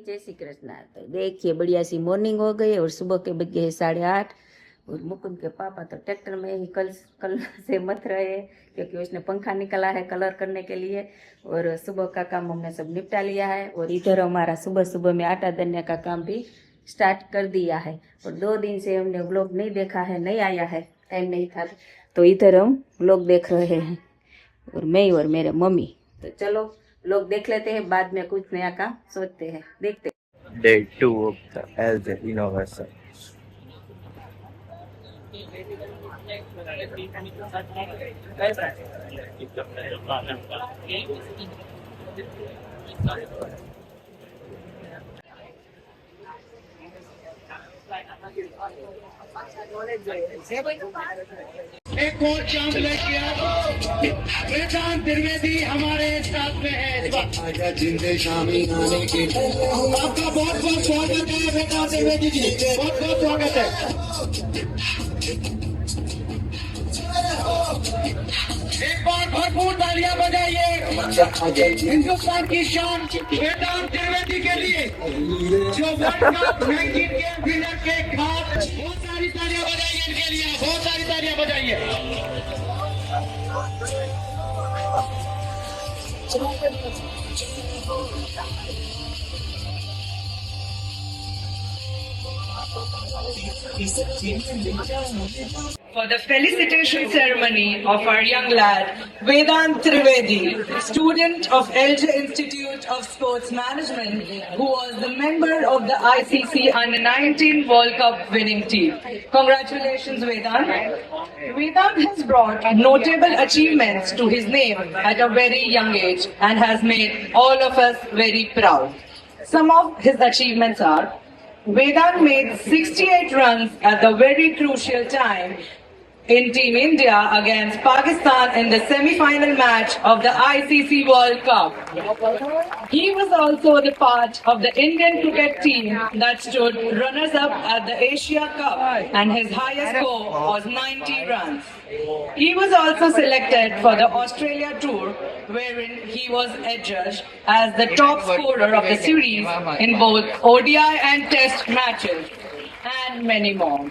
जय श्री कृष्ण। तो देखिए बढ़िया सी मॉर्निंग हो गई और सुबह के बज गए हैं 8:30 और मुकुंद के पापा तो ट्रैक्टर में ही कल से मत रहे क्योंकि उसने पंखा निकाला है कलर करने के लिए और सुबह का काम हमने सब निपटा लिया है और इधर हमारा सुबह सुबह में आटा दलने का काम भी स्टार्ट कर दिया है और 2 दिन से हमने व्लॉग नहीं देखा है, नहीं आया है, टाइम नहीं था, तो इधर हम व्लॉग देख रहे हैं और मैं और मेरे मम्मी। तो चलो लोग देख लेते हैं, बाद में कुछ नया काम सोचते हैं, देखते हैं। Day 2 of the LJ Innovation. एक और चांद लेके वेदांत त्रिवेदी हमारे साथ में है। जिंदे शामी आने के आपका बहुत बहुत स्वागत है वेदांत त्रिवेदी जी, बहुत बहुत स्वागत है। एक बार भरपूर तालियां बजाइए हिंदुस्तान की शान वेदांत त्रिवेदी के लिए जो वर्ल्ड कप 19 के विनर के खास। बहुत सारी तालियां बजाइए इनके लिए, बहुत सारी तालियां बजाइए। For the felicitation ceremony of our young lad, Vedant Trivedi, student of LJ Institute of Sports Management, who was the member of the ICC Under-19 World Cup winning team. Congratulations, Vedant. Vedant has brought notable achievements to his name at a very young age and has made all of us very proud. Some of his achievements are: Vedant made 68 runs at the very crucial time in Team India against Pakistan in the semi-final match of the ICC World Cup. He was also the part of the Indian cricket team that stood runners-up at the Asia Cup and his highest score was 90 runs. He was also selected for the Australia Tour, wherein he was adjudged as the top scorer of the series in both ODI and Test matches, and many more.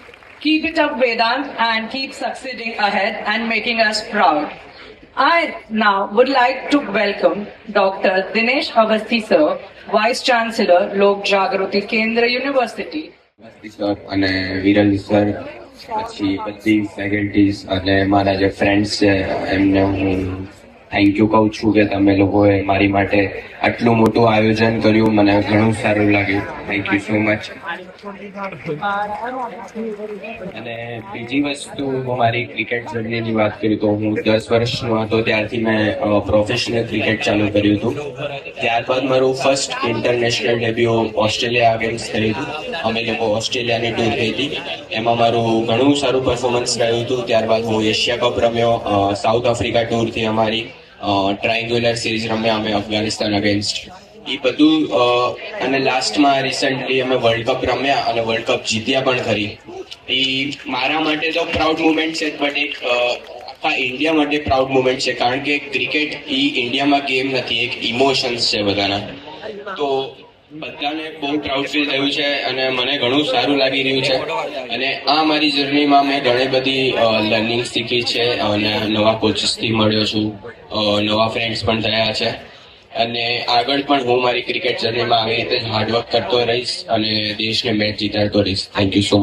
Keep it up, Vedant, and keep succeeding ahead and making us proud. I now would like to welcome Dr. Dinesh Avasthi sir, Vice Chancellor, Lok Jagruti Kendra University. અને Viral sir, પછી બધી faculties અને મારા જે friends છે એમને હું thank you કહું છું કે તમે લોકોએ મારી માટે આટલું મોટું આયોજન કર્યું, મને ઘણું સારું લાગ્યું. Thank you so much. અને બીજી વસ્તુ, હું મારી ક્રિકેટ જર્નીની વાત કરું તો હું 10 વર્ષનો હતો ત્યારથી મેં પ્રોફેશનલ ક્રિકેટ ચાલુ કર્યું હતું. ત્યારબાદ મારું first international debut Australia against થયું હતું. અમે લોકો ઓસ્ટ્રેલિયાની ટૂર થઈ હતી, એમાં મારું ઘણું સારું પરફોર્મન્સ રહ્યું હતું. ત્યારબાદ હું એશિયા કપ રમ્યો, સાઉથ આફ્રિકા ટૂરથી અમારી ટ્રાયંગ્યુલર સિરીઝ રમ્યા અમે અફઘાનિસ્તાન અગેન્સ્ટ. એ બધું અને લાસ્ટમાં રિસન્ટલી અમે વર્લ્ડ કપ રમ્યા અને વર્લ્ડ કપ જીત્યા પણ ખરી. એ મારા માટે તો પ્રાઉડ મુમેન્ટ છે, બટ એક આખા ઇન્ડિયા માટે પ્રાઉડ મુમેન્ટ છે, કારણ કે ક્રિકેટ એ ઇન્ડિયામાં ગેમ નથી, એક ઇમોશન્સ છે બધાના. તો બધાને બહુ પ્રાઉડ ફીલ થયું છે અને મને ઘણું સારું લાગી રહ્યું છે. અને આ મારી જર્નીમાં મેં ઘણી બધી લર્નિંગ શીખી છે અને નવા કોચિસથી મળ્યો છું, નવા ફ્રેન્ડ્સ પણ થયા છે. અને આગળ પણ હું મારી ક્રિકેટ જર્નીમાં આવી રીતે જ હાર્ડવર્ક કરતો રહીશ અને દેશને મેચ જીતાડતો રહીશ. Thank you so much.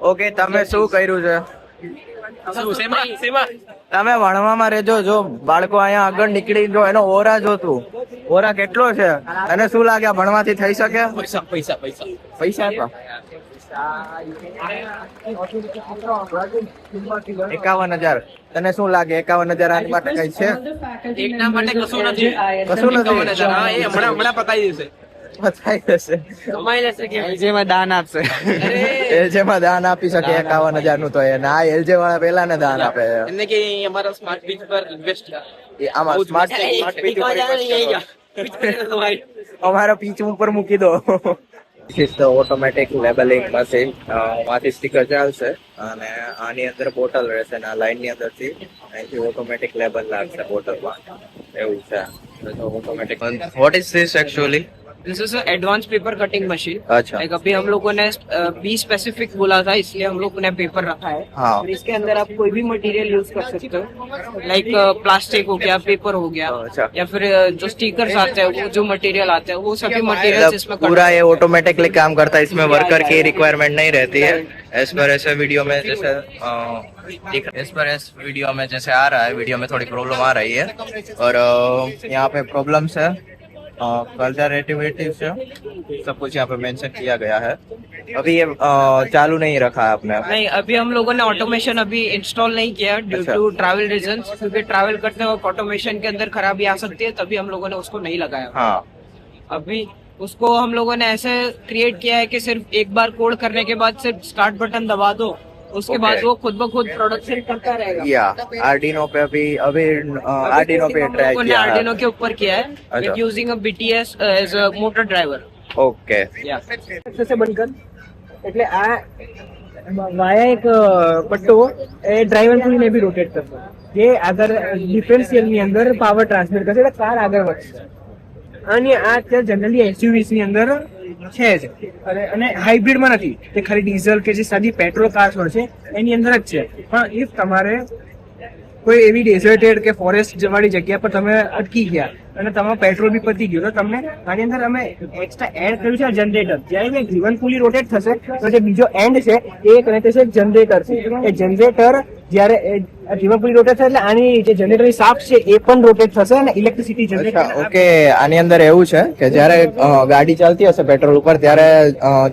Okay, તમે શું કર્યું છે? તમે ભણવામાં રહેજો. જો બાળકો અહીંયા આગળ નીકળી, જો એનો ઓરા જોતું, ઓરા કેટલો છે અને શું લાગે ભણવાથી થઈ શકે? પૈસા 51,000. તને શું લાગે 51,000 આની માટે કઈ છે? એકના માટે કશું નથી. હમણાં પતાવી દેશે. એલજેમાં દાન આપશે. એલજેમાં દાન આપી શકે 51,000 નું, તો એને આ એલજે વાળા પેલા ને દાન આપે. એમને કે અમારા સ્માર્ટ બીચ પર ઇન્વેસ્ટ આમાં સ્માર્ટ બીચ અમારા પીચ ઉપર મૂકી દો. This is the automatic labeling machine. માંથી સ્ટીકર ચાલશે અને આની અંદર બોટલ રહેશે અને આ લાઈન ની અંદર થી અહીંથી ઓટોમેટિક લેબલ લાગશે બોટલમાં. એવું છે. Automatic what is this actually this is advance paper cutting machine अच्छा लाइक अभी हम लोगों ने बी स्पेसिफिक बोला था इसलिए हम लोगों ने पेपर रखा है हाँ। और इसके अंदर आप कोई भी मटेरियल यूज कर सकते हो लाइक प्लास्टिक हो गया पेपर हो गया अच्छा। या फिर जो स्टिकर्स आते हैं वो जो मटेरियल आते हैं वो सभी मटेरियल इसमें मतलब पूरा ये ऑटोमेटिकली काम करता है, इसमें वर्कर की रिक्वायरमेंट नहीं रहती है। इस पर ऐसे वीडियो में जैसे इस पर इस वीडियो में जैसे आ रहा है, वीडियो में थोड़ी प्रॉब्लम आ रही है और यहाँ पे प्रॉब्लम्स है, कंजर्वेटिव से सब कुछ यहाँ पे मेंशन किया गया है। अभी ये चालू नहीं रखा है आपने? नहीं, अभी हम लोगों ने ऑटोमेशन अभी इंस्टॉल नहीं किया ड्यू अच्छा। टू ट्रैवल रीजन, क्योंकि ट्रैवल करते वक्त ऑटोमेशन के अंदर खराबी आ सकती है, तभी हम लोगों ने उसको नहीं लगाया। हाँ अभी उसको हम लोगों ने ऐसे क्रिएट किया है कि सिर्फ एक बार कोड करने के बाद सिर्फ स्टार्ट बटन दबा दो, उसके Okay. बाद वो खुद ब खुद प्रोडक्शन करता रहेगा। या आर्डिनो पे अभी आर्डिनो पे ट्राई किया है। आर्डिनो के ऊपर किया है अच्छा। Using a BTS as a motor driver. Okay से बनकर એટલે આ વાયા એક પટ્ટો એ ડ્રાઈવર પૂરીને બી રોટેટ કરશે, જે આગળ ડિફરન્શિયલ ની અંદર પાવર ટ્રાન્સમિટ કરશે એટલે કાર આગળ વધશે. અને આ અત્યારે જનરલી એસયુવીસ ની અંદર છે જ, અને હાઇબ્રિડમાં નથી, તે ખાલી ડીઝલ કે જે સાદી પેટ્રોલ કાર્સ હોય છે એની અંદર જ છે. પણ ઇફ તમારે કોઈ એવી ડેઝર્ટેડ કે ફોરેસ્ટ વાળી જગ્યા પર તમે અટકી ગયા અને તમારું પેટ્રોલ બી પતી ગયું, તો તમને આની અંદર અમે એક્સ્ટ્રા એડ કર્યું છે જનરેટર. જ્યારે ગ્રીવન પુલી રોટેટ થશે તો જે બીજો એન્ડ છે એ કનેક્ટ થશે જનરેટર છે. એ જનરેટર જ્યારે ગ્રીવન પુલી રોટેટ થશે એટલે આની જે જનરેટરની શાફ્ટ છે એ પણ રોટેટ થશે અને ઇલેક્ટ્રિસિટી જનરેટ ઓકે આની અંદર એવું છે કે જ્યારે ગાડી ચાલતી હશે પેટ્રોલ ઉપર ત્યારે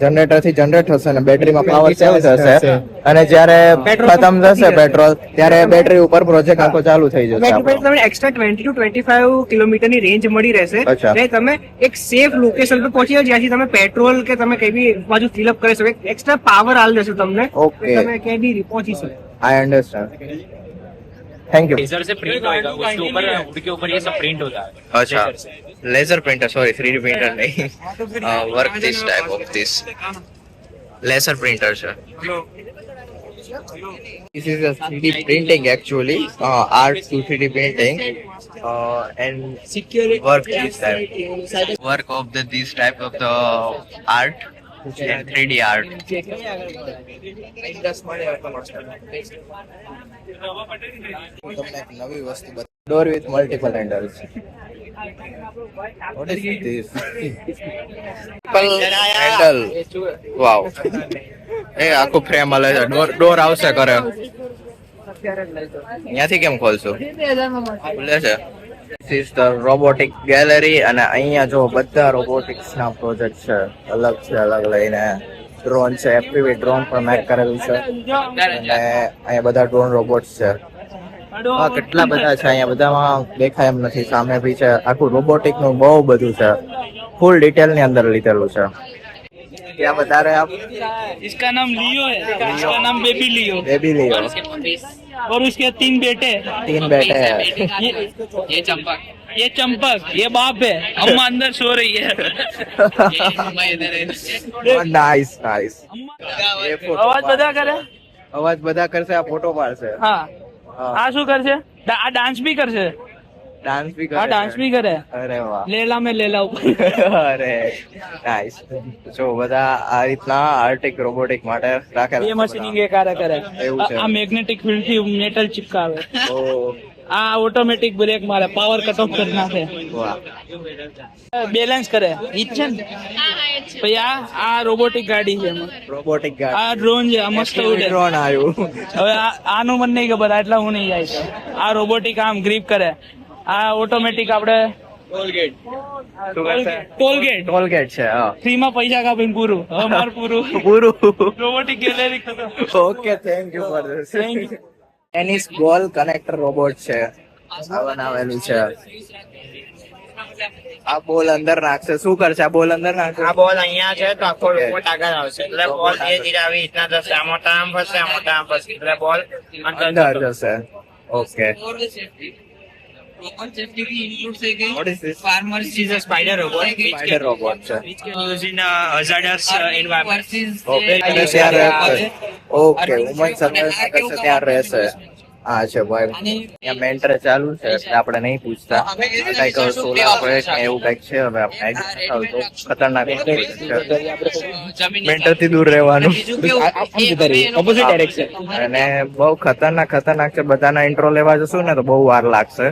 જનરેટર થી જનરેટ થશે અને બેટરીમાં પાવર સેવ થશે અને જ્યારે ખતમ થશે પેટ્રોલ ત્યારે બેટરી ઉપર પ્રોજેક્ટ આખો ચાલુ થઈ જશે આપણો. તમને એક્સ્ટ્રા 20 to 25 કિલોમીટરની રેન્જ મળી રહેશે. અચ્છા. એટલે તમે એક સેફ લોકેશન પર પહોંચી જાઓ જ્યાંથી તમે પેટ્રોલ કે તમે કઈ બી બાજુ ફિલ અપ કરી શકો. એક્સ્ટ્રા પાવર આલ દેશે તમને, Okay. તમે ક્યાંય બી પહોંચી શકો. I understand thank you laser से प्रिंट होएगा उसके ऊपर हुड के ऊपर ये सब प्रिंट होता है अच्छा लेजर से। Laser printer sorry 3D printer नहीं work this type of this laser printer sir this is a 3D printing actually art to 3D printing and work this type work of the this type of the art and 3D art નવી વસ્તુ door with multiple handles what is this handle wow એ આખું frame મળે છે door આવશે કરે અહીંયાથી કેમ ખોલશું ખુલે છે This is the robotic gallery અને અહીંયા જો બધા રોબોટિક્સ ના પ્રોજેક્ટ છે અલગ લઈને ડ્રોન છે FPV ડ્રોન પણ મેક કરેલું છે અને અહીંયા બધા ડ્રોન રોબોટ્સ છે આ કેટલા બધા છે અહીંયા બધામાં દેખાય એમ નથી સામે બી છે આખું રોબોટિક નું બહુ બધું છે ફૂલ ડિટેલ ની અંદર લીધેલું છે क्या बता रहे हैं आप इसका नाम लियो है, इसका नाम बेबी लियो, बेबी लियो और उसके 3 बेटे हैं. 3 बेटे हैं ये चंपक, ये बाप है, अम्मा अंदर सो रही है. नाइस नाइस ये फोटो અવાજ બધા કરે. અવાજ બધા કરશે આ ફોટો પાડશે હા, હા. આ શું કરશે? આ ડાન્સ બી કરશે. ડાન્સ બી આ ડાન્સ બી કરે. અરે વાહ લેલા મેં લેલા ઉપર. અરે નાઇસ જો બધા આ રીતના આર્ટિક રોબોટિક માટે રાખેલા એ મશીનિંગ એ કાર્ય કરે. એવું છે. આ મેગ્નેટિક ફિલ્ડ થી મેટલ ચિપકાવે. ઓ આ ઓટોમેટિક બ્રેક મારે, પાવર કટ ઓફ કરી નાખે, વાહ બેલેન્સ કરે. ઈ જ છે ને પછી આ રોબોટિક ગાડી છે એમાં. રોબોટિક આ ડ્રોન છે, આ મસ્ત ઉડે. ડ્રોન આવ્યું હવે આનું મને નહીં ખબર, આટલા હું નહીં જાય છે. આ રોબોટિક આમ ગ્રીપ કરે. આ ઓટોમેટિક આપણે ટોલગેટ ટોલગેટ છે હા ફ્રી માં પૈસા કાપીને પૂરું. હવે મારું પૂરું. પૂરું રોબોટિક ગેલેરી ખતમ. Okay thank you for this tennis બોલ કનેક્ટર રોબોટ છે આ બનાવેલું છે આ બોલ અંદર નાખશે શું કરશે આ બોલ અંદર નાખશે આ બોલ અહીંયા છે તો આખો Okay. રોબોટ આગળ આવશે એટલે બોલ ધીરે ધીરે આવી રીતના જશે. આ મોટા આમ ફરશે, આ મોટા આમ ફરશે એટલે બોલ અંદર જશે okay Robot safety includes What is this? farmers is a spider robot which spider robot છે can use in hazardous environment. Okay અને ત્યાં રહેશે ઓકે વુમન સર્વિસ કરશે ત્યાં રહેશે હા છે ભાઈ, અહીંયા મેન્ટર ચાલુ છે એટલે આપણે નહીં પૂછતા. કઈક સોલાર પ્રોજેક્ટ એવું કઈક છે. હવે આપણે તો ખતરનાક મેન્ટર થી દૂર રહેવાનું ઓપોઝિટ ડાયરેક્શન. અને બહુ ખતરનાક છે. બધાના ઇન્ટ્રો લેવા જશું ને તો બહુ વાર લાગશે.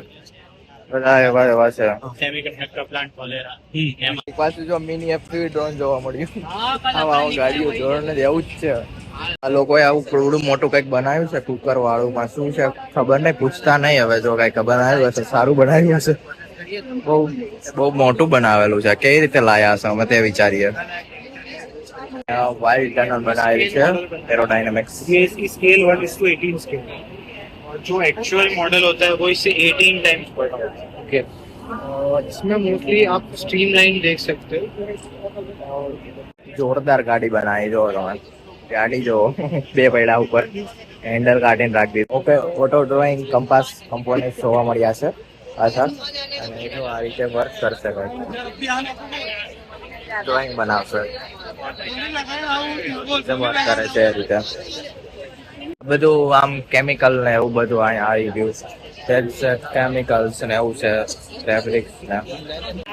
બધા એવા છે. સેમિકન્ડક્ટર પ્લાન્ટ વગેરે પાછું જો મિની FPV ડ્રોન જોવા મળ્યું. આવા ગાડીઓ ડ્રોન જ એવું જ છે. આ લોકોએ આવું થોડું મોટું કઈક બનાવ્યું છે કુકર વાળું. માં શું છે ખબર નહીં, પૂછતા નહીં. હવે જો કઈક બનાવ્યું હશે, સારું બનાવ્યું હશે. બહુ મોટું બનાવેલું છે. કેવી રીતે લાયા હશે અમે તે વિચારીએ. વાઇલ્ડ ટનલ બનાવેલી છે એરોડાયનેમિક્સ. ये इसकी स्केल 1:18 स्केल और जो एक्चुअल मॉडल होता है वो इससे 18 टाइम्स बड़ा होता है. ओके, इसमें मोस्टली आप स्ट्रीमलाइन देख सकते हो. જોરદાર ગાડી બનાવી. જો તમે ગાડી જો બે પૈડા ઉપર હેન્ડલ કાઢીને રાખી દીધું. Okay, auto drawing compass component જોવા મળ્યા છે પાછા. અને એ જો આ રીતે વર્ક કરશે, ડ્રોઈંગ બનાવશે, વર્ક કરે છે એ રીતે. બધું આમ કેમિકલ ને એવું બધું અહીંયા આવી ગયું. કેમિકલ્સ ને એવું છે, ફેબ્રિક્સ ને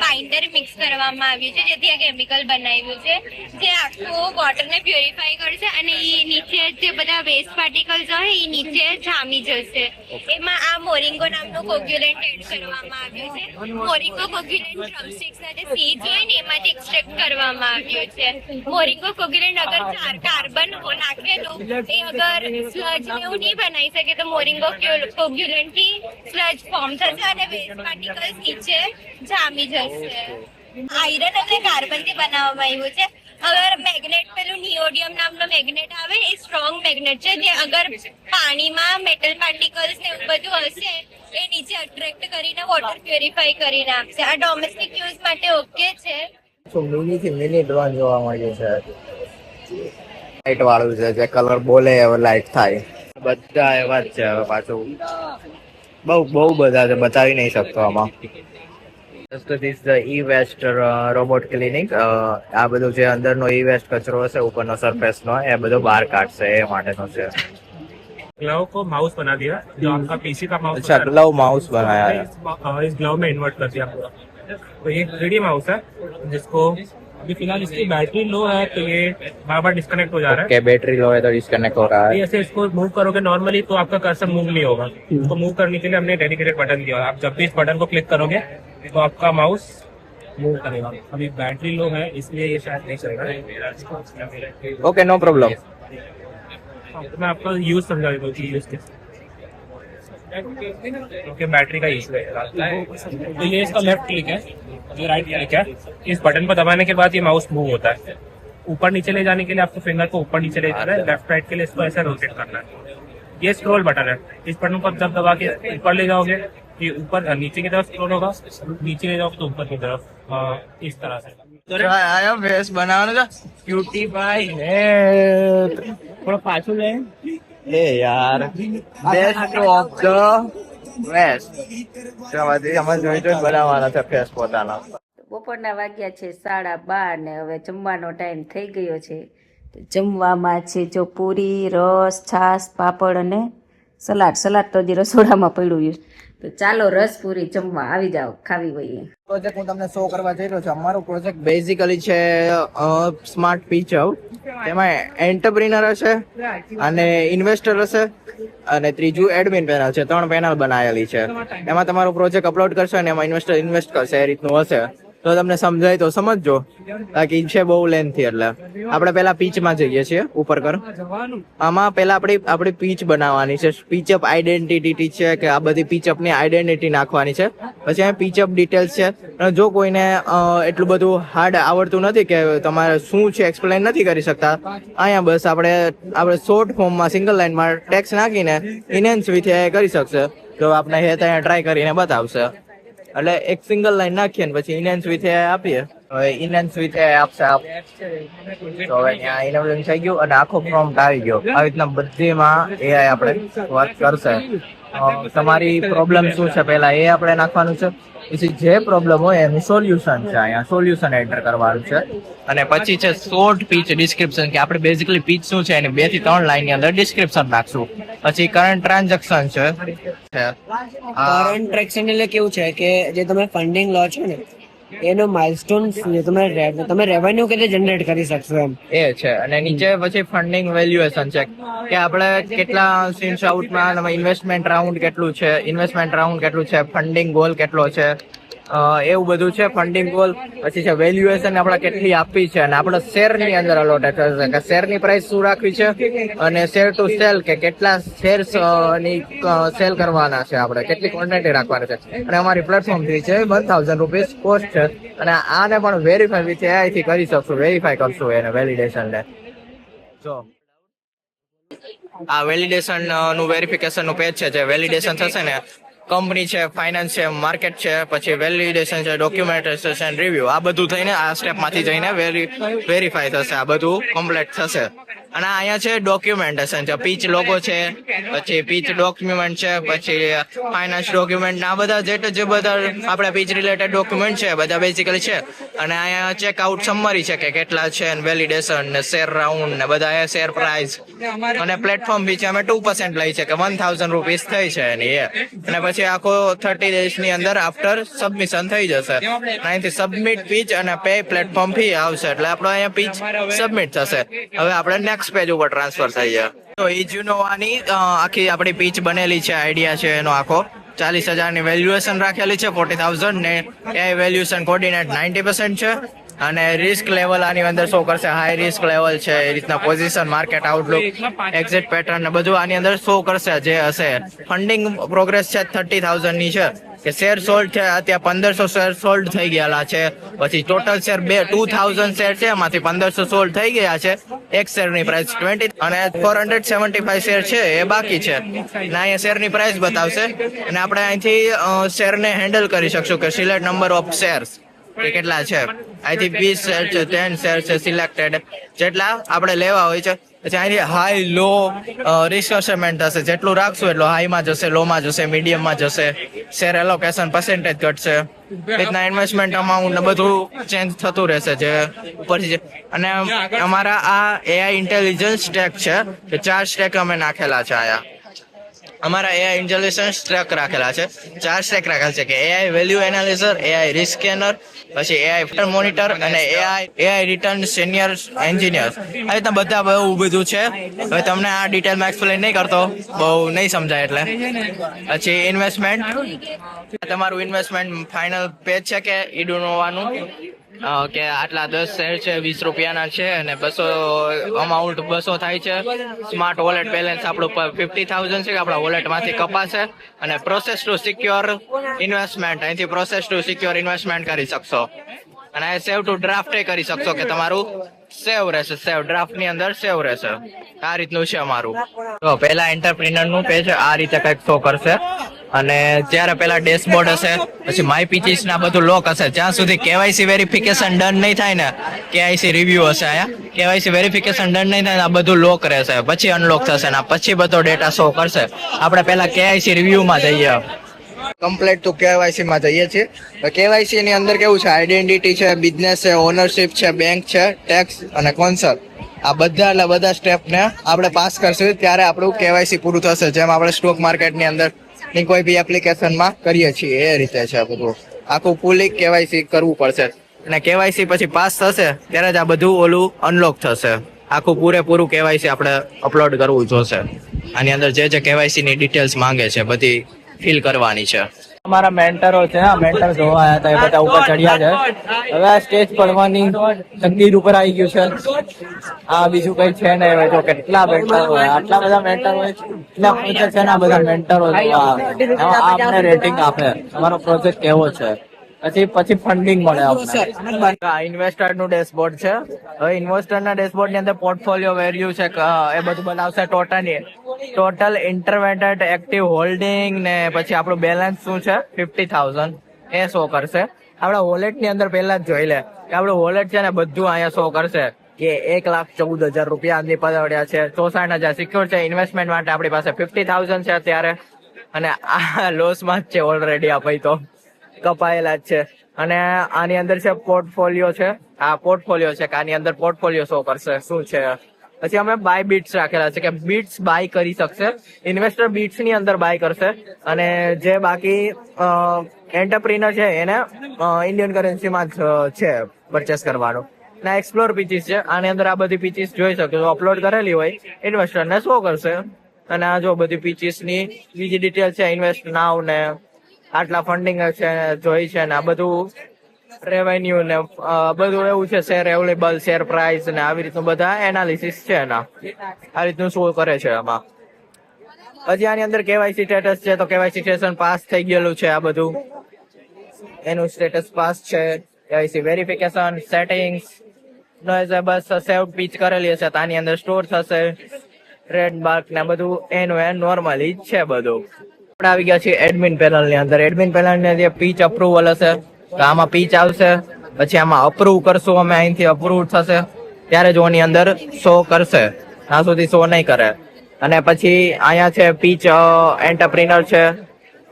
બાઇન્ડર મિક્સ કરવામાં આવ્યું છે જેથી આ કેમિકલ બનાવ્યું છે જે આખું વોટરને પ્યોરિફાય કરશે અને એ નીચે જે બધા વેસ્ટ પાર્ટિકલ્સ હોય એ નીચે જામી જશે. એમાં આ મોરિંગો નામનું કોગ્યુલેન્ટ એડ કરવામાં આવ્યું છે. મોરિંગો કોગ્યુલેન્ટ ડ્રમસ્ટિક્સના જે સીડ્સ હોય ને એમાંથી એક્સટ્રેક્ટ કરવામાં આવ્યું છે. મોરિંગો કોગ્યુલેન્ટ અગર કાર્બન નાખેલું એ અગર સ્લજ ને એવું નહીં બનાવી શકે તો મોરિંગો કોગ્યુલેન્ટ થી સ્લજ ફોર્મ થશે અને વેસ્ટ પાર્ટિકલ્સ નીચે જામી જશે. આયરન અને કાર્બન થી બનાવવામાં આવ્યું છે. અગર મેગ્નેટ પેલું નિયોડિયમ નામનો મેગ્નેટ આવે એ સ્ટ્રોંગ મેગ્નેટ છે જે અગર પાણીમાં મેટલ પાર્ટિકલ્સ ને એવું બધું હશે એ નીચે અટ્રેક્ટ કરીને વોટર પ્યોરિફાય કરીને આપશે. આ ડોમેસ્ટિક યુઝ માટે ઓકે છે. મિની થી મિની ડ્રોન જોવા મળ્યું છે. લાઇટ વાળું છે, જે કલર બોલે હવે લાઇટ થાય. બધા એવા જ છે. હવે પાછું બહુ બધા છે, બતાવી નહીં શકતો આમાં. This the e-waste robot cleaning. આ બધું જે અંદરનો e-waste કચરો હશે ઉપરનો સરફેસ નો એ બધો બહાર કાઢશે એ માટેનો છે. ग्लव को माउस बना दिया जो आपका पीसी का माउस. अच्छा, ग्लव माउस बनाया है. इस ग्लव में इन्वर्ट कर दिया पूरा. तो ये 3D माउस है जिसको अभी फिलहाल इसकी बैटरी लो है तो ये बार बार डिस्कनेक्ट हो जा रहा है. Okay, बैटरी लो है तो डिस्कनेक्ट हो रहा है. ऐसे इसको मूव करोगे नॉर्मली तो आपका कर्सर मूव नहीं होगा. इसको मूव करने के लिए हमने डेडिकेटेड बटन दिया. आप जब भी इस बटन को क्लिक करोगे तो आपका माउस मूव करेगा. अभी बैटरी लो है इसलिए ये शायद नहीं चलेगा. Okay, no problem. तो मैं आपको यूज समझा देता हूँ. ओके, बैटरी का यूज रहेगा. तो ये इसका लेफ्ट क्लिक है, ये राइट क्लिक है. इस बटन को दबाने के बाद ये माउस मूव होता है. ऊपर नीचे ले जाने के लिए आपको फिंगर को ऊपर नीचे ले जाना है. लेफ्ट राइट के लिए इसको ऐसे रोटेट करना है. ये स्क्रॉल बटन है. इस बटन को जब दबा के ऊपर ले जाओगे ये ऊपर नीचे की तरफ स्क्रॉल होगा. नीचे ले जाओगे तो ऊपर की तरफ इस तरह से. આયો ફેસ બનાવવાનો છે ક્યુટી ભાઈ ને થોડો પાછું લે. એ યાર, બેસ્ટ ઓફ ધ બેસ્ટ. અમારે જોઈ બનાવવાના છે ફેસ પોતાના. બપોરના વાગ્યા છે 12:30 ને હવે જમવાનો ટાઈમ થઈ ગયો છે. તો જમવામાં છે જો પૂરી, રસ, છાશ, પાપડ અને સલાડ તો હજી રસોડામાં પડ્યું છે. તો ચાલો રસ પૂરી જમવા આવી જાઓ, ખાવી હોય. પ્રોજેક્ટ હું તમને શો કરવા જઈ રહ્યો છું. અમારો પ્રોજેક્ટ બેઝિકલી છે સ્માર્ટ પીચ હબ. એમાં એન્ટરપ્રિનર હશે અને ઇન્વેસ્ટર હશે અને ત્રીજું એડમિન પેનલ છે. 3 પેનલ બનાવેલી છે. એમાં તમારો પ્રોજેક્ટ અપલોડ કરશો અને એમાં ઇન્વેસ્ટર ઇન્વેસ્ટ કરશે. એ રીતનું હશે તો તમને સમજાય તો સમજજો. બાકી છે બહુ લેન્થી. એટલે આપણે પેલા પીચમાં જઈએ છીએ ઉપર કર. આમાં પેલા આપણી પીચ બનાવવાની છે. પીચઅપ આઈડેન્ટિટી છે કે આ બધી પીચઅપની આઈડેન્ટિટી નાખવાની છે. પછી અહીં પીચઅપ ડિટેલ્સ છે. અને જો કોઈને એટલું બધું હાર્ડ આવડતું નથી કે તમારે શું છે એક્સપ્લેન નથી કરી શકતા, અહીંયા બસ આપણે શોર્ટ ફોર્મમાં સિંગલ લાઈનમાં ટેક્સ નાખીને ઇનહેન્સ વિથ કરી શકશે. જો આપણે અહીંયા ટ્રાય કરીને બતાવશે. એટલે એક સિંગલ લાઈન નાખીએ ને પછી ઇનહેન્સ વિથ આપીએ હવે ઇનન સ્વિચ આપશે આપ તો હવે ત્યાં ઇનેબલિંગ થઈ ગયું અને આખો પ્રોમ્પ્ટ આવી ગયો. આવી રીતના બધીમાં એઆઈ આપણે વર્ક કરશે. તમારી પ્રોબ્લેમ શું છે પહેલા એ આપણે નાખવાનું છે, પછી જે પ્રોબ્લેમ હોય એનું સોલ્યુશન છે, અહીંયા સોલ્યુશન એન્ટર કરવાનું છે. અને પછી છે શોર્ટ પીચ ડિસ્ક્રિપ્શન, કે આપણે બેઝિકલી પીચ શું છે એની 2 થી 3 લાઈન ની અંદર ડિસ્ક્રિપ્શન નાખશું. પછી કરંટ ટ્રાન્ઝેક્શન છે. કરંટ ટ્રેક્શન એટલે કેવું છે કે જે તમે ફંડિંગ લો છો ને એનો માઇલસ્ટોન તમે રેવન્યુ કેવી રીતે જનરેટ કરી શકશો એમ એ છે. અને નીચે પછી ફંડિંગ વેલ્યુએશન છે, કે આપણે કેટલા સીન્સ આઉટમાં ઇન્વેસ્ટમેન્ટ રાઉન્ડ કેટલું છે, ફંડિંગ ગોલ કેટલો છે, એવું બધું છે. ફંડિંગ ગોલ પછી છે વેલ્યુએશન આપણે કેટલી આપવી છે, અને આપણે શેર ની અંદર અલોટેડ થશે કે શેર ની પ્રાઇસ શું રાખવી છે, અને શેર ટુ સેલ કે કેટલા શેર્સ ની સેલ કરવાના છે, આપણે કેટલી ક્વોન્ટિટી રાખવાની છે. અને અમારી પ્લેટફોર્મ ફી છે 1000 રૂપીસ કોસ્ટ છે. અને આને પણ વેરીફાઈ વિથ એઆઈ થી કરી શકશું, વેરીફાઈ કરશું એને વેલિડેશન ને. જો આ વેલિડેશન નું વેરિફિકેશન નું પેજ છે. જે વેલિડેશન થશે ને, કંપની છે, ફાઇનાન્સ છે, માર્કેટ છે, પછી વેલિડેશન છે, ડોક્યુમેન્ટેશન, રિવ્યુ, આ બધું થઈને આ સ્ટેપ માંથી જઈને વેરીફાઈ થશે, આ બધું કમ્પ્લીટ થશે. અને અહીંયા છે ડોક્યુમેન્ટેશન છે, પીચ લોગો છે, પછી પીચ ડોક્યુમેન્ટ છે, પછી ફાઇનાન્સ ડોક્યુમેન્ટ, આ બધા જે બધા આપણે પીચ રિલેટેડ ડોક્યુમેન્ટ છે બધા બેઝિકલી છે. અને અહીંયા ચેકઆઉટ સમરી છે કે કેટલા છે, વેલિડેશન ને શેર રાઉન્ડ ને બધા શેર પ્રાઇસ. અને પ્લેટફોર્મ બી છે અમે 2% લઈ છે કે 1000 રૂપીસ થઈ છે એની એ. અને પછી આખો 30 days ની અંદર આફ્ટર સબમિશન થઈ જશે. અહીંથી સબમિટ પીચ અને પે પ્લેટફોર્મ ફી આવશે, એટલે આપણો અહીંયા પીચ સબમિટ થશે. હવે આપણે નેક્સ્ટ પેજ ઉપર ટ્રાન્સફર થઈ જાય. તો ઇજ્યુનોવાની આખી આપણી પીચ બનેલી છે, આઈડિયા છે એનો આખો. 40,000 ની વેલ્યુએશન રાખેલી છે, 40,000 ને એ વેલ્યુએશન કોર્ડિનેટ 90% છે. અને રિસ્ક લેવલ આની અંદર શો કરશે, હાઈ રિસ્ક લેવલ છે, એ રીતના position, market Outlook, exit pattern ને બધું આની અંદર શો કરશે જે હશે. ફંડિંગ પ્રોગ્રેસ છે 30,000 ની છે, કે શેર સોલ્ડ છે અત્યારે 1500 શેર સોલ્ડ થઈ ગયેલા છે. પછી ટોટલ શેર 2000 શેર છે, એમાંથી 1500 સોલ્ડ થઈ ગયા છે. એક શેરની પ્રાઇસ 20 અને 475 શેર છે એ બાકી છે. અને અહીંયા શેરની પ્રાઇસ બતાવશે. અને આપણે અહીંથી શેરને હેન્ડલ કરી શકશું કે સિલેક્ટ નંબર ઓફ શેર્સ કે કેટલા છે. અહીંથી 20 શેર છે, 10 શેર છે સિલેક્ટેડ, જેટલા આપણે લેવા હોય છે. પછી અહીંથી હાઈ લો રિસ્ક અસેસમેન્ટ થશે, જેટલું રાખશું એટલું હાઈમાં જશે, લોમાં જશે, મીડિયમમાં જશે. શેર એલોકેશન પર્સેન્ટેજ ઘટશે, રીતના ઇન્વેસ્ટમેન્ટ અમાઉન્ટ ને બધું ચેન્જ થતું રહેશે જે ઉપરથી છે. અને અમારા આ એઆઈ ઇન્ટેલિજન્સ સ્ટેક છે, કે 4 સ્ટેક અમે નાખેલા છે. આયા અમારા એઆઈ ઇન્ટેલિજન્સ સ્ટેક રાખેલા છે, 4 સ્ટેક રાખેલા છે, કે AI value analyser, AI risk scanner, પછી એઆઈ મોનિટર અને એઆઈ રિટર્ન સિનિયર એન્જિનિયર. આ રીતના બધા બહુ બધું છે. હવે તમને આ ડિટેલમાં એક્સપ્લેન નહીં કરતો, બહુ નહીં સમજાય એટલે. પછી ઇન્વેસ્ટમેન્ટ, તમારું ઇન્વેસ્ટમેન્ટ ફાઇનલ પેજ છે કે ઇડુનોવાનું, કે આટલા 10 શેર છે 20 રૂપિયાના છે, અને 200 અમાઉન્ટ 200 થાય છે. સ્માર્ટ વોલેટ બેલેન્સ આપણું 50,000 છે કે આપણા વોલેટમાંથી કપાશે. અને પ્રોસેસ ટુ સિક્યોર ઇન્વેસ્ટમેન્ટ, અહીંથી પ્રોસેસ ટુ સિક્યોર ઇન્વેસ્ટમેન્ટ કરી શકશો. અને સેવ ટુ ડ્રાફ્ટ એ કરી શકશો, કે તમારું સેવ રહેશે, સેવ ડ્રાફ્ટ ની અંદર સેવ રહેશે. આ રીતનું છે અમારું. તો પહેલા એન્ટરપ્રિનર નું પેજ આ રીતે કંઈક શો કરશે. અને જ્યારે પેલા ડેશબોર્ડ હશે, પછી માય પીચીસ ના બધું લોક હશે, જ્યાં સુધી કેવાયસી વેરિફિકેશન ડન નહીં થાય ને, કેવાયસી રિવ્યુ હશે, અહીંયા કેવાયસી વેરિફિકેશન ડન નહીં થાય, આ બધું લોક રહેશે, પછી અનલોક થશે ને પછી બધો ડેટા શો કરશે. આપણે પેલા કેવાયસી રિવ્યુ માં જઈએ, કમ્પ્લીટ ટુ કેવાયસી માં જઈએ છીએ. કેવાયસી ની અંદર કેવું છે, આઈડેન્ટિટી છે, બિઝનેસ છે, ઓનરશિપ છે, બેંક છે, ટેક્સ અને કોન્સલ, આ બધા સ્ટેપ ને આપણે પાસ કરશું ત્યારે આપણું કેવાયસી પૂરું થશે. જેમ આપણે સ્ટોક માર્કેટ ની અંદર ની કોઈ બી એપ્લિકેશનમાં કરીએ છીએ એ રીતે છે બધું. આખું ફૂલી કેવાયસી કરવું પડશે. અને કેવાયસી પછી પાસ થશે ત્યારે જ આ બધું ઓલું અનલોક થશે. આખું પૂરેપૂરું કેવાયસી આપણે અપલોડ કરવું જોશે. આની અંદર જે કેવાયસી ની ડિટેલ્સ માંગે છે બધી ફિલ કરવાની છે. અમારા મેન્ટરો છે, મેન્ટર જોવા આવ્યા હતા, એ બધા ઉપર ચડ્યા છે. હવે આ સ્ટેજ પડવાની તકદીર ઉપર આવી ગયું છે. આ બીજું કઈ છે ને, હવે જો કેટલા મેન્ટર હોય, આટલા બધા મેન્ટર હોય, એટલા પ્રોજેક્ટ છે ને, આ બધા મેન્ટરો આપણે રેટિંગ આપે અમારો પ્રોજેક્ટ કેવો છે. પછી ફંડિંગ મળે આપણને. આ ઇન્વેસ્ટર નું ડેશબોર્ડ છે. હવે ઇન્વેસ્ટર ના ડેશબોર્ડ ની અંદર પોર્ટફોલિયો વેલ્યુ છે, એ બધું બનાવશે. ટોટલ ઇન્ટરવેન્ટેડ એક્ટિવ હોલ્ડિંગ ને પછી આપણું બેલેન્સ શું છે 50,000 એ શો કરશે. આપણા વોલેટ ની અંદર પહેલા જ જોઈ લે કે આપણું વોલેટ છે ને બધું અહીંયા શો કરશે કે 1,14,000 રૂપિયા અંદર પડ્યા છે, 64,000 સિક્યોર છે. ઇન્વેસ્ટમેન્ટ માટે આપણી પાસે 50,000 છે અત્યારે, અને આ લોસમાં જ છે ઓલરેડી. આ ભાઈ તો કપાયેલા જ છે. અને આની અંદર છે પોર્ટફોલિયો છે, આ પોર્ટફોલિયો છે કે આની અંદર પોર્ટફોલિયો શો કરશે શું છે. પછી અમે બાય બીટ્સ રાખેલા છે કે બીટ્સ બાય કરી શકશે, ઇન્વેસ્ટર બીટ્સ ની અંદર બાય કરશે, અને જે બાકી એન્ટરપ્રિનર છે એને ઇન્ડિયન કરન્સીમાં જ છે પરચેસ કરવાનો. ના એક્સપ્લોર પીચીસ છે, આની અંદર આ બધી પીચીસ જોઈ શકો છો, અપલોડ કરેલી હોય ઇન્વેસ્ટર ને શો કરશે. અને આ જો બધી પીચીસ ની બીજી ડિટેલ છે, ઇન્વેસ્ટ નાવ ને આટલા ફંડિંગ છે જોઈ છે, ને આ બધું રેવન્યુ ને બધું એવું છે, શેર અવેલેબલ, શેર પ્રાઇસ ને આવી રીતનું બધા એનાલિસિસ છે એના, આ રીતનું શો કરે છે આમાં. હજી આની અંદર કેવાયસી સ્ટેટસ છે, તો કેવાયસી સ્ટેશન પાસ થઈ ગયેલું છે, આ બધું એનું સ્ટેટસ પાસ છે. કેવાયસી વેરિફિકેશન, સેટિંગ્સ, બસ સેવ પીચ કરેલી હશે તો આની અંદર સ્ટોર થશે, રેડ માર્ક ને બધું એનું એન નોર્મલી જ છે બધું. આપણે આવી ગયા છીએ એડમિન પેનલ ની અંદર. એડમિન પેનલ ની અંદર પીચ અપ્રુવલ હશે તો આમાં પીચ આવશે, પછી આમાં અપ્રૂવ કરશું અમે, અહીંથી અપ્રૂવ થશે ત્યારે જ ઓની અંદર શો કરશે, ત્યાં સુધી શો નહીં કરે. અને પછી અહીંયા છે પીચ એન્ટરપ્રિનર છે,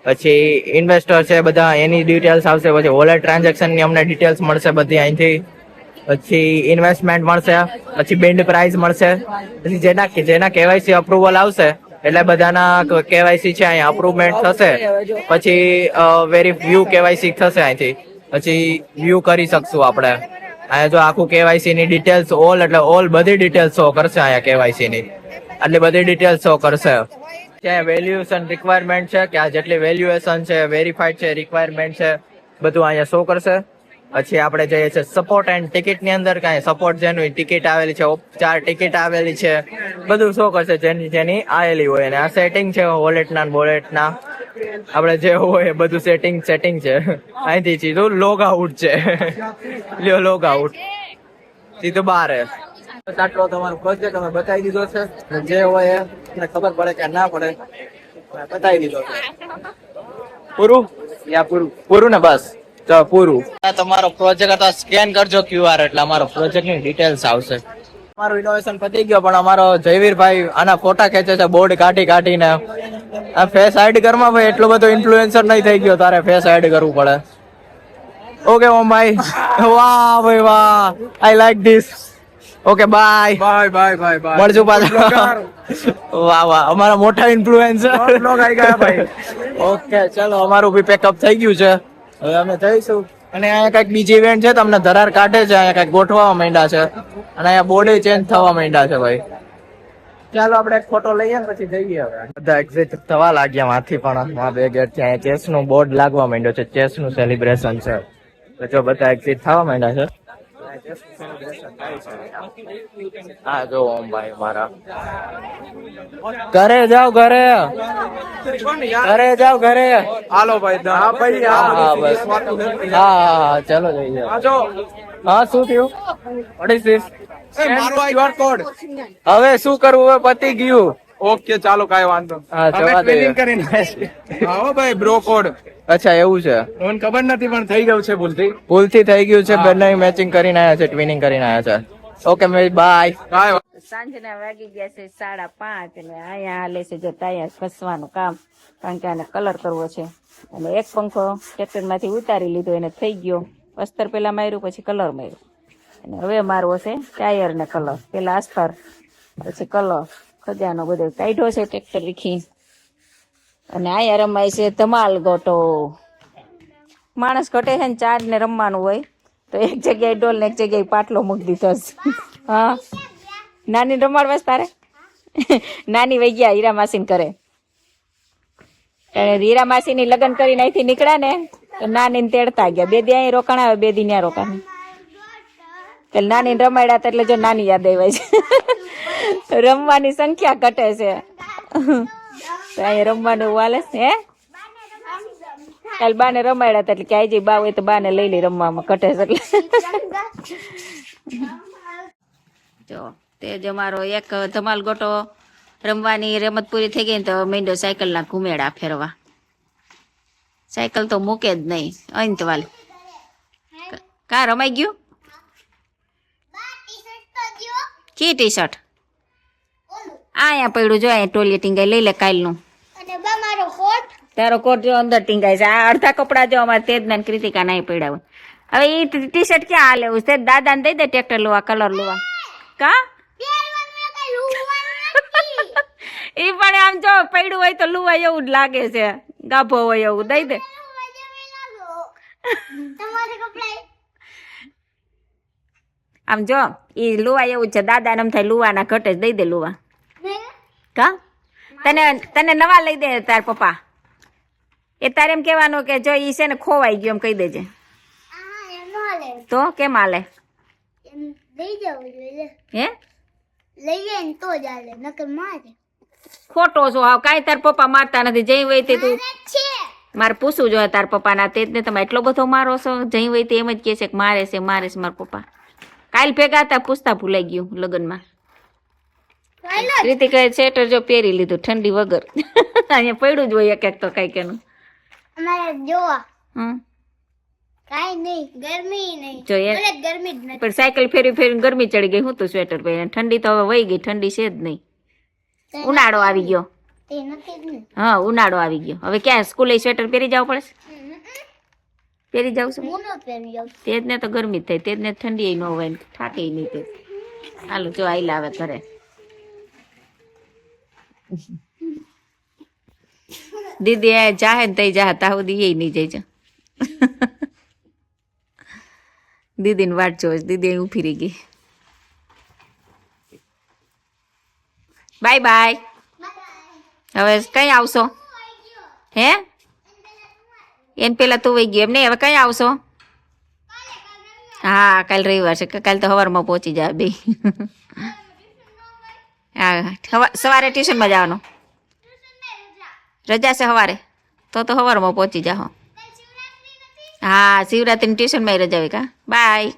પછી ઇન્વેસ્ટર છે, બધા એની ડિટેલ્સ આવશે. પછી વોલેટ ટ્રાન્ઝેક્શન ની અમને ડિટેલ્સ મળશે બધી અહીંથી. પછી ઇન્વેસ્ટમેન્ટ મળશે, પછી બેન્ડ પ્રાઇસ મળશે, પછી જેના કેવાયસી અપ્રુવલ આવશે એટલે બધાના કેવાયસી છે અહીંયા અપ્રુવમેન્ટ થશે. પછી વ્યૂ કેવાયસી થશે અહીંથી, પછી વ્યૂ કરી શકશું આપણે. અહીંયા જો આખું કેવાયસી ની ડિટેલ્સ ઓલ એટલે ઓલ બધી ડિટેલ્સ શો કરશે અહીંયા કેવાયસી ની, એટલે બધી ડિટેલ્સ શો કરશે. ત્યાં વેલ્યુએશન રિક્વાયરમેન્ટ છે કે આ જેટલી વેલ્યુએશન છે, વેરીફાઈડ છે, રિક્વાયરમેન્ટ છે, બધું અહીંયા શો કરશે. પછી આપણે જઈએ છીએ સપોર્ટ એન્ડ ટિકિટ ની અંદર, કાંઈ સપોર્ટ જેનું ટિકિટ આવેલી છે, 4 ટિકિટ આવેલી છે, બધું શો કરશે જેની આવેલી હોય. અને આ સેટિંગ છે વોલેટના બોલેટના, આપણે જે હોય બધું સેટિંગ છે. અહીંથી સીધું લોગ આઉટ છે, લ્યો લોગ આઉટ, સીધું બહાર. આટલો તમારો પ્રોજેક્ટ અમે બતાવી દીધો છે, જે હોય એને ખબર પડે કે ના પડે બતાવી દીધો છે. પૂરું પૂરું ને બસ પૂરું. તમારો પ્રોજેક્ટ હતો, સ્કેન કરજો QR એટલે અમારો પ્રોજેક્ટ ની ડિટેલ્સ આવશે. અમારું ઇનોવેશન પતી ગયો, પણ અમારો જયવીરભાઈ આના ફોટા ખેંચે છે બોર્ડ કાઢીને. આ ફેસ હાઈડ કરમાં ભાઈ, એટલો બધો ઇન્ફ્લુએન્સર નહીં થઈ ગયો, તારે ફેસ હાઈડ કરવું પડે. ઓકે ઓમ ભાઈ, વાહ ભાઈ વાહ, I like this. Okay bye bye મળજો પાછા. વાહ વાહ, અમારા મોટા ઇન્ફ્લુએન્સર બ્લોગ આવી ગયા ભાઈ. ઓકે ચલો, અમારું બી પેકઅપ થઈ ગયું છે, હવે અમે જઈશું. અને અહીંયા કઈક બીજી ઇવેન્ટ છે, તમને ધરાર કાઢે છે, અહીંયા કઈક ગોઠવા માંડ્યા છે, અને અહીંયા બોર્ડ ચેન્જ થવા માંડ્યા છે ભાઈ. ચાલો આપણે એક ફોટો લઈએ પછી જઈએ. હવે બધા એક્ઝિટ થવા લાગ્યા માંથી, પણ આ બે ગેટ ત્યાં ચેસ નું બોર્ડ લાગવા માંડ્યો છે, ચેસ નું સેલિબ્રેશન છે, તો જો બધા એક્ઝિટ થવા માંડ્યા છે. હા જો ઓમ ભાઈ મારા ઘરે જાઓ, ઘરે જાઓ, ઘરે હાલો ભાઈ. હા ભાઈ, હા બસ, હા ચલો જઈએ. હા શું થયું? What is this? QR code. હવે શું કરવું? હવે પતી ગયું. ઓકે ચાલો, કાંઈ વાંધો. હા જવા દે. આવો ભાઈ, બ્રો કોડ. અચ્છા એવું છે, મને ખબર નથી પણ થઈ ગયું છે ભૂલથી થઈ ગયું છે. બંને મેચિંગ કરીને આવ્યા છે, ટ્વિનિંગ કરીને આવ્યા છે. Okay bye. સાંજના વાગી ગયા છે 5:30, અને અહીંયા હાલે છે જો ટાયર ઘસવાનું કામ, કારણ કે આને કલર કરવો છે. અને એક પંખો ટ્રેક્ટર માંથી ઉતારી લીધો, એને થઈ ગયો. અસ્તર પેલા માર્યું, પછી કલર માર્યું, અને હવે મારવો છે ટાયર ને કલર. પેલા અસ્તર, પછી કલર. ખજાનો બધો કાઢ્યો છે ટ્રેક્ટર રીખી. અને અહીંયા રમાય છે ધમાલ ગોટો. માણસ ઘટે છે ને 4 ને રમવાનું હોય, તો એક જગ્યાએ ડોલ ને એક જગ્યાએ પાટલો મૂકી દીધો છે. હા, નાની રમાડવા તારે? નાની વહી ગયા હીરા માસીન કરે. હીરા માસી ની લગ્ન કરીને અહીંથી નીકળ્યા ને, તો નાની ને તેડતા ગયા. 2 દી અહીં રોકાણ આવે, 2 દી ત્યાં રોકાણ. એટલે નાની રમાડ્યા હતા, એટલે જો નાની યાદ આવે છે. રમવાની સંખ્યા ઘટે છે, તો અહીંયા રમવાનું વાલે હે. કાલ બાને રમાડ્યા હતા, એટલે કે આઈ બા હોય તો બાને લઈ લઈ રમવામાં ઘટે છે એટલે. જો તે જ અમારો એક ધમાલ ગોટો રમવાની રમત પૂરી થઈ ગઈ ને, તો મીંડો સાયકલ ના ઘુમેડા ફેરવા. સાયકલ તો મૂકે જ નહીં, અંતવાલ કા રમાઈ ગયું કી ટી શર્ટ અહીંયા પડ્યું જો અહીંયા ટોલિયે ટીંગાઈ લઈ લે કાલનું તારો કોટ જો અંદર ટીંગાય છે આ અડધા કપડા જો અમારે તેજ ના કૃતિકા ના પડ્યા હોય હવે એ ટી શર્ટ ક્યાં હાલે છે દાદાને દઈ દે ટ્રેક્ટર લુવા કલર લુવા કા એ પણ આમ જો પડ્યું હોય તો લુવા એવું જ લાગે છે ગાભો હોય એવું દઈ દે આમ જો એ લુવા એવું છે દાદાને એમ થાય લુવાના ઘટે જ દઈ દે લુવા કા તને નવા લઈ દે તાર પપ્પા એ તારે એમ કહેવાનું કે જો ઈ છે ને ખોવાઈ ગયો એમ કહી દેજે તો કેમ હાલે હે ખોટો છો હાવ કાંઈ તાર પપ્પા મારતા નથી જઈ વઈ તે તું મારે પૂછવું જોઈએ તાર પપ્પાના તે જ ને તમે એટલો બધો મારો છો જઈ વઈ તે એમ જ કહે છે કે મારે છે મારા પપ્પા કાલ ભેગા હતા પૂછતા ભૂલાઈ ગયું લગ્નમાં કૃતિકાએ સ્વેટર જો પહેરી લીધું ઠંડી વગર અહીંયા પડ્યું જ હોય એક એક તો કઈ કેનું પણ સાયકલ ફેરી ફેરી ગરમી ચડી ગઈ હું તો સ્વેટર પહેરી ઠંડી તો હવે વહી ગઈ ઠંડી છે જ નહીં ઉનાળો આવી ગયો હા ઉનાળો આવી ગયો હવે ક્યાં સ્કૂલે સ્વેટર પહેરી જવું પડે પહેરી જાવ છું તેજ ને તો ગરમી થાય તેજ ને ઠંડી ન હોય થાકે નહીં તે હાલો જો આઈ લાવે ઘરે દીદી જાહે ને તઈ જા તા સુધી એ નહીં જાય છે દીદી ને વાટ જોવે દીદી અહીં ઉભી રહી ગઈ બાય બાય હવે કઈ આવશો હે એને પેલા તું વહી ગયો એમ નહીં હવે કઈ આવશો હા કાલ રવિવાર છે કાલ તો સવારમાં પહોંચી જાય બે હા સવારે ટ્યુશનમાં જવાનું રજા છે સવારે તો સવારમાં પહોંચી જાઓ હા શિવરાત્રિની ટ્યુશનમાં રજા હોય કા બાય